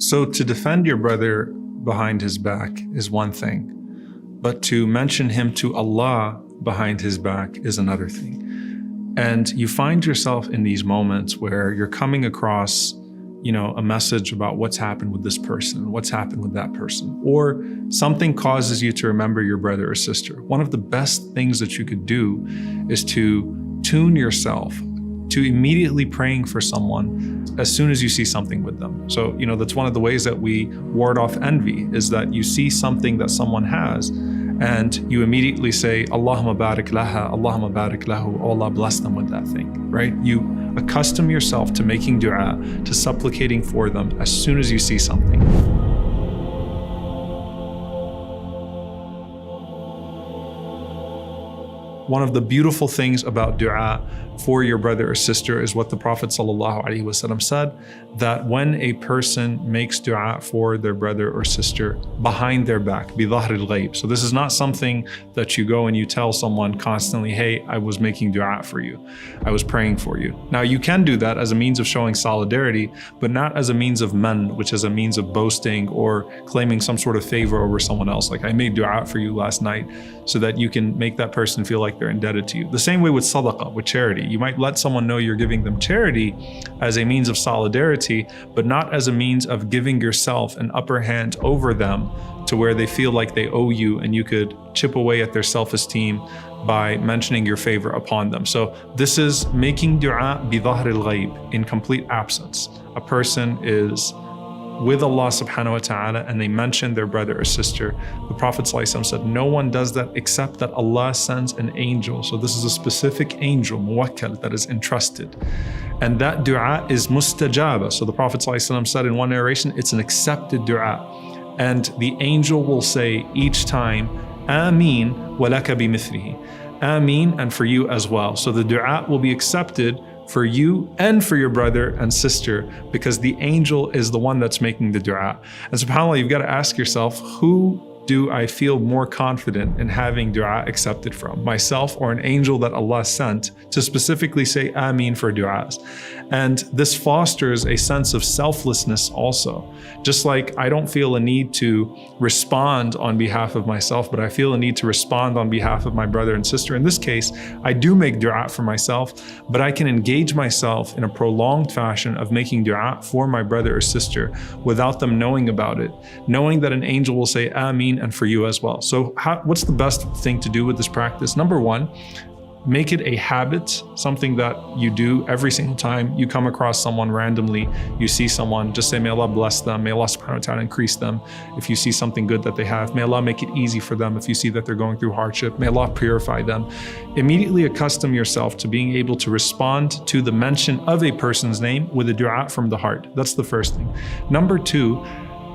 So to defend your brother behind his back is one thing, but to mention him to Allah behind his back is another thing. And you find yourself in these moments where you're coming across, a message about what's happened with this person, what's happened with that person, or something causes you to remember your brother or sister. One of the best things that you could do is to tune yourself to immediately praying for someone as soon as you see something with them. So, that's one of the ways that we ward off envy, is that you see something that someone has and you immediately say, Allahumma barik laha, Allahumma barik lahu, oh Allah bless them with that thing, right? You accustom yourself to making dua, to supplicating for them as soon as you see something. One of the beautiful things about dua for your brother or sister is what the Prophet ﷺ said, that when a person makes dua for their brother or sister behind their back, بِظَهْرِ الْغَيْبِ. So this is not something that you go and you tell someone constantly, hey, I was making dua for you, I was praying for you. Now you can do that as a means of showing solidarity, but not as a means of man, which is a means of boasting or claiming some sort of favor over someone else. Like, I made dua for you last night, so that you can make that person feel like they're indebted to you. The same way with sadaqah, with charity. You might let someone know you're giving them charity as a means of solidarity, but not as a means of giving yourself an upper hand over them to where they feel like they owe you and you could chip away at their self-esteem by mentioning your favor upon them. So this is making dua بِظَهْرِ الْغَيْبِ, in complete absence. A person is with Allah subhanahu wa ta'ala and they mention their brother or sister. The Prophet ﷺ said, no one does that except that Allah sends an angel. So this is a specific angel, muwakkal, that is entrusted. And that dua is mustajaba. So the Prophet ﷺ said in one narration, it's an accepted dua. And the angel will say each time, Amin walaka bimithlihi. Amin, and for you as well. So the dua will be accepted for you and for your brother and sister, because the angel is the one that's making the dua. And subhanAllah, you've got to ask yourself, who do I feel more confident in having dua accepted from? Myself or an angel that Allah sent to specifically say Amin for duas? And this fosters a sense of selflessness also. Just like I don't feel a need to respond on behalf of myself, but I feel a need to respond on behalf of my brother and sister. In this case, I do make dua for myself, but I can engage myself in a prolonged fashion of making dua for my brother or sister without them knowing about it, knowing that an angel will say Amin and for you as well. So what's the best thing to do with this practice? Number one, make it a habit, something that you do every single time you come across someone randomly, you see someone, just say, may Allah bless them, may Allah subhanahu wa ta'ala increase them. If you see something good that they have, may Allah make it easy for them. If you see that they're going through hardship, may Allah purify them. Immediately accustom yourself to being able to respond to the mention of a person's name with a dua from the heart. That's the first thing. Number two,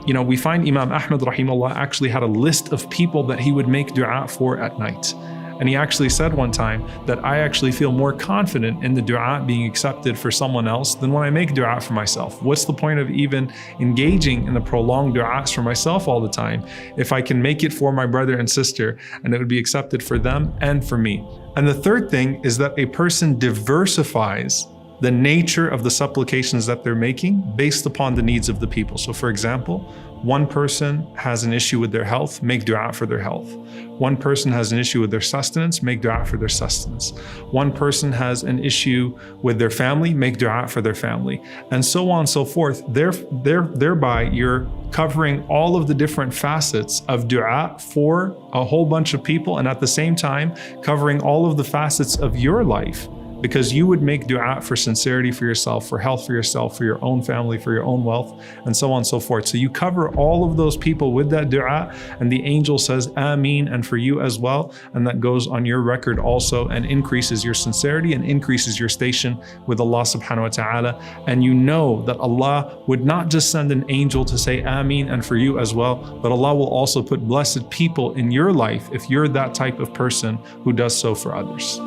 we find Imam Ahmad rahimahullah actually had a list of people that he would make dua for at night. And he actually said one time that I actually feel more confident in the dua being accepted for someone else than when I make dua for myself. What's the point of even engaging in the prolonged duas for myself all the time if I can make it for my brother and sister and it would be accepted for them and for me? And the third thing is that a person diversifies the nature of the supplications that they're making based upon the needs of the people. So for example, one person has an issue with their health, make dua for their health. One person has an issue with their sustenance, make dua for their sustenance. One person has an issue with their family, make dua for their family. And so on and so forth. Thereby, you're covering all of the different facets of dua for a whole bunch of people, and at the same time, covering all of the facets of your life. Because you would make dua for sincerity for yourself, for health for yourself, for your own family, for your own wealth, and so on and so forth. So you cover all of those people with that dua, and the angel says Amin and for you as well, and that goes on your record also and increases your sincerity and increases your station with Allah subhanahu wa ta'ala. And you know that Allah would not just send an angel to say Amin and for you as well, but Allah will also put blessed people in your life if you're that type of person who does so for others.